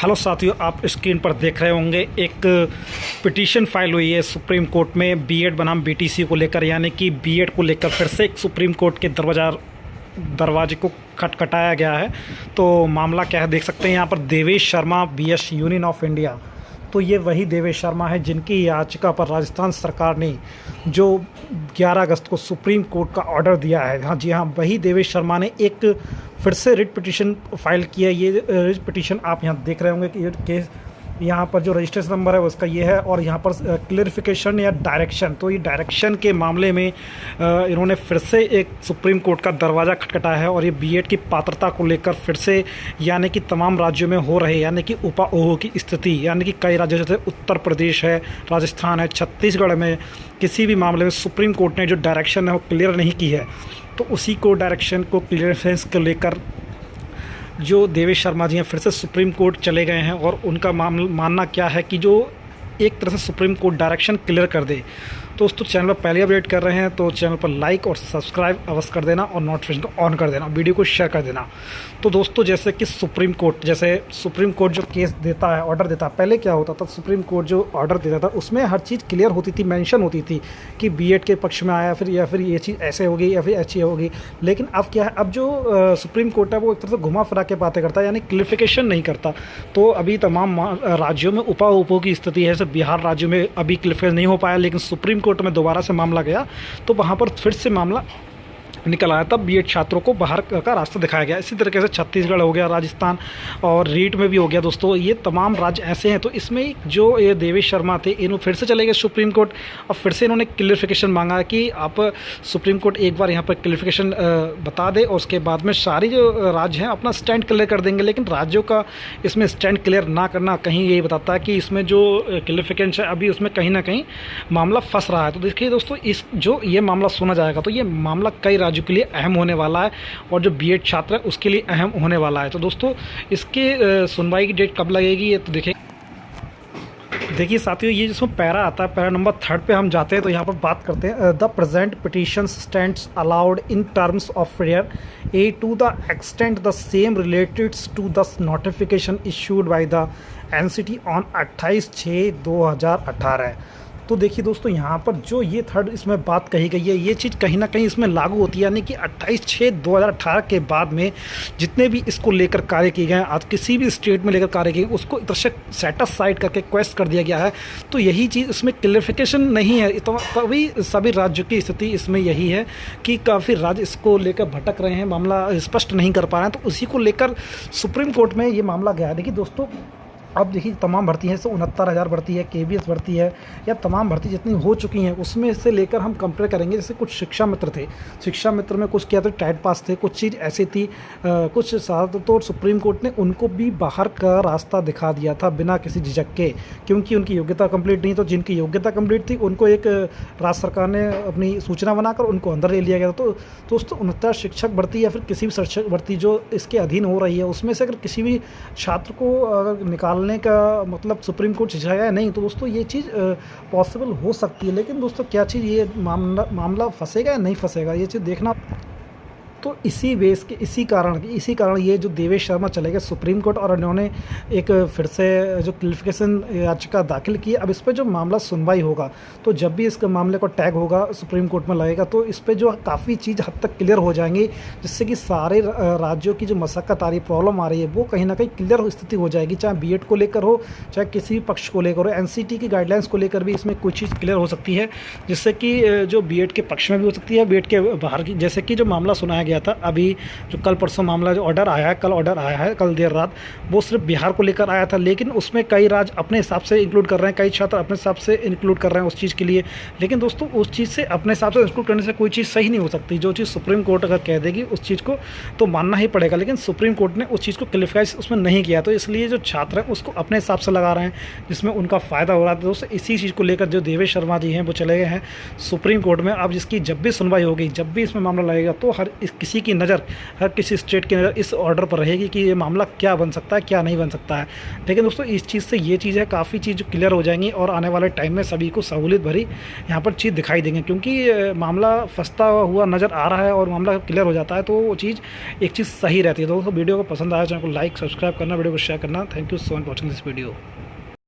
Hello साथियों, आप screen पर देख रहे होंगे एक पिटीशन फाइल हुई है सुप्रीम कोर्ट में बीएड बनाम बीटीसी को लेकर, यानी कि बीएड को लेकर फिर से एक सुप्रीम कोर्ट के दरवाजे को खटखटाया गया है। तो मामला क्या है देख सकते हैं यहाँ पर। Devesh Sharma vs union of India, तो ये वही देवेश शर्मा है जिनकी याचिका पर राजस्थान सरकार ने जो 11 अगस्त को सुप्रीम कोर्ट का ऑर्डर दिया है। हाँ जी हाँ, वही देवेश शर्मा ने एक फिर से रिट पिटीशन फाइल किया। ये रिट पिटीशन आप यहाँ देख रहे होंगे कि ये केस यहाँ पर जो रजिस्ट्रेशन नंबर है उसका ये है, और यहाँ पर क्लियरिफिकेशन या डायरेक्शन, तो ये डायरेक्शन के मामले में इन्होंने फिर से एक सुप्रीम कोर्ट का दरवाज़ा खटखटाया है। और ये बीएड की पात्रता को लेकर फिर से यानी कि तमाम राज्यों में हो रहे यानी कि उपाओह की स्थिति, यानी कि कई राज्यों जैसे उत्तर प्रदेश है, राजस्थान है, छत्तीसगढ़ में किसी भी मामले में सुप्रीम कोर्ट ने जो डायरेक्शन है वो क्लियर नहीं की है, तो उसी को डायरेक्शन को क्लियरेंस को लेकर जो देवेश शर्मा जी हैं फिर से सुप्रीम कोर्ट चले गए हैं। और उनका मानना क्या है कि जो एक तरह से सुप्रीम कोर्ट डायरेक्शन क्लियर कर दे। तो दोस्तों चैनल पर पहले अपडेट कर रहे हैं तो चैनल पर लाइक और सब्सक्राइब अवश्य कर देना और नोटिफिकेशन को ऑन कर देना, वीडियो को शेयर कर देना। तो दोस्तों जैसे कि सुप्रीम कोर्ट जो केस देता है, ऑर्डर देता है, पहले क्या होता था, सुप्रीम कोर्ट जो ऑर्डर देता था उसमें हर चीज़ क्लियर होती थी, मेंशन होती थी कि बीएड के पक्ष में आया फिर या फिर ये चीज़ ऐसे होगी या फिर ऐसी होगी। लेकिन अब क्या है, अब जो सुप्रीम कोर्ट है वो एक तरह से घुमा फिरा के बातें करता है, यानी क्लियरिफिकेशन नहीं करता। तो अभी तमाम राज्यों में उपाओं की स्थिति है, जैसे बिहार राज्य में अभी क्लियरिफिकेशन नहीं हो पाया, लेकिन सुप्रीम कोर्ट में दोबारा से मामला गया तो वहाँ पर फिर से मामला निकल आया, तब बीएड छात्रों को बाहर का रास्ता दिखाया गया। इसी तरीके से छत्तीसगढ़ हो गया, राजस्थान और रीट में भी हो गया। दोस्तों ये तमाम राज्य ऐसे हैं। तो इसमें जो ये देवेश शर्मा थे, इन्होंने फिर से चले गए सुप्रीम कोर्ट और फिर से इन्होंने क्लियरिफिकेशन मांगा कि आप सुप्रीम कोर्ट एक बार यहाँ पर क्लियरिफिकेशन बता दे और उसके बाद में सारी जो राज्य हैं अपना स्टैंड क्लियर कर देंगे। लेकिन राज्यों का इसमें स्टैंड क्लियर ना करना कहीं यही बताता है कि इसमें जो क्लियरिफिकेशन है अभी उसमें कहीं ना कहीं मामला फंस रहा है। तो देखिए दोस्तों, इस जो ये मामला सुना जाएगा तो ये मामला कई राज्यों के लिए अहम होने वाला है और जो बीएड छात्र है उसके लिए अहम होने वाला है। तो दोस्तों इसके सुनवाई की डेट कब लगेगी ये तो देखिए साथियों, ये जिसमें पैरा आता है, पैरा नंबर 3 पे हम जाते हैं तो यहाँ पर बात करते हैं the present petition stands allowed in terms of prayer A to the extent the same related to the notification issued by the NCT on 28/6/2018। तो देखिए दोस्तों, यहाँ पर जो ये थर्ड इसमें बात कही गई है, ये चीज़ कहीं ना कहीं इसमें लागू होती है, यानी कि 28/6/2018 के बाद में जितने भी इसको लेकर कार्य किए गए हैं, आज किसी भी स्टेट में लेकर कार्य किए गए उसको स्टेटस साइड करके क्वेश्चन कर दिया गया है। तो यही चीज़ इसमें क्लियरिफिकेशन नहीं है, तभी सभी राज्यों की स्थिति इसमें यही है कि काफ़ी राज्य इसको लेकर भटक रहे हैं, मामला स्पष्ट नहीं कर पा रहे हैं। तो उसी को लेकर सुप्रीम कोर्ट में ये मामला गया है। देखिए दोस्तों, अब देखिए तमाम भर्ती है, 69,000 भर्ती है, केबीएस भर्ती है, या तमाम भर्ती जितनी हो चुकी हैं उसमें से लेकर हम कंपेयर करेंगे। जैसे कुछ शिक्षा मित्र थे, शिक्षा मित्र में कुछ क्या थे, टाइट पास थे, कुछ चीज़ ऐसी थी, कुछ साथ तो सुप्रीम कोर्ट ने उनको भी बाहर का रास्ता दिखा दिया था बिना किसी झिझक के, क्योंकि उनकी योग्यता कंप्लीट नहीं। तो जिनकी योग्यता कंप्लीट थी उनको एक राज्य सरकार ने अपनी सूचना बनाकर उनको अंदर ले लिया गया। तो दोस्तों 69 शिक्षक भर्ती या फिर किसी भी शिक्षक भर्ती जो इसके अधीन हो रही है उसमें से अगर किसी भी छात्र को अगर निकालने का मतलब सुप्रीम कोर्ट झिझकाया है नहीं, तो दोस्तों ये चीज़ पॉसिबल हो सकती है। लेकिन दोस्तों क्या चीज़ ये मामला फंसेगा या नहीं फंसेगा, ये चीज़ देखना। तो इसी कारण ये जो देवेश शर्मा चले गए सुप्रीम कोर्ट और इन्होंने एक फिर से जो क्लियरिफिकेशन याचिका दाखिल की। अब इस पर जो मामला सुनवाई होगा तो जब भी इस मामले को टैग होगा सुप्रीम कोर्ट में लगेगा तो इस पर जो काफ़ी चीज़ हद तक क्लियर हो जाएंगी, जिससे कि सारे राज्यों की जो मशक्क़त आ रही है, प्रॉब्लम आ रही है, वो कहीं ना कहीं क्लियर स्थिति हो जाएगी, चाहे बीएड को लेकर हो चाहे किसी भी पक्ष को लेकर हो। एनसीटी की गाइडलाइंस को लेकर भी इसमें कोई चीज़ क्लियर हो सकती है, जिससे कि जो बीएड के पक्ष में भी हो सकती है, बीएड के बाहर की, जैसे कि जो मामला सुनाया गया था अभी जो कल परसों मामला जो ऑर्डर आया है, कल देर रात, वो सिर्फ बिहार को लेकर आया था। लेकिन उसमें कई राज्य अपने हिसाब से इंक्लूड कर रहे हैं, कई छात्र अपने हिसाब से इंक्लूड कर रहे हैं उस चीज़ के लिए। लेकिन दोस्तों उस चीज़ से अपने हिसाब से इंक्लूड करने से कोई चीज़ सही नहीं हो सकती। जो चीज़ सुप्रीम कोर्ट अगर कह देगी उस चीज़ को तो मानना ही पड़ेगा। लेकिन सुप्रीम कोर्ट ने उस चीज़ को क्लियरिफाई उसमें नहीं किया, तो इसलिए जो छात्र हैं उसको अपने हिसाब से लगा रहे हैं, जिसमें उनका फ़ायदा हो रहा है। दोस्तों इसी चीज़ को लेकर जो देवेश शर्मा जी हैं वो चले गए हैं सुप्रीम कोर्ट में। अब जिसकी जब भी सुनवाई होगी, जब भी इसमें मामला लगेगा तो हर किसी की नज़र, हर किसी स्टेट की नज़र इस ऑर्डर पर रहेगी कि ये मामला क्या बन सकता है, क्या नहीं बन सकता है। लेकिन दोस्तों इस चीज़ से ये चीज़ है, काफ़ी चीज़ क्लियर हो जाएंगी और आने वाले टाइम में सभी को सहूलियत भरी यहाँ पर चीज़ दिखाई देंगे, क्योंकि मामला फंसता हुआ नज़र आ रहा है और मामला क्लियर हो जाता है तो वो चीज़ एक चीज़ सही रहती है। दोस्तों वीडियो को पसंद आया, चैनल को लाइक सब्सक्राइब करना, वीडियो को शेयर करना। Thank you so much watching this video.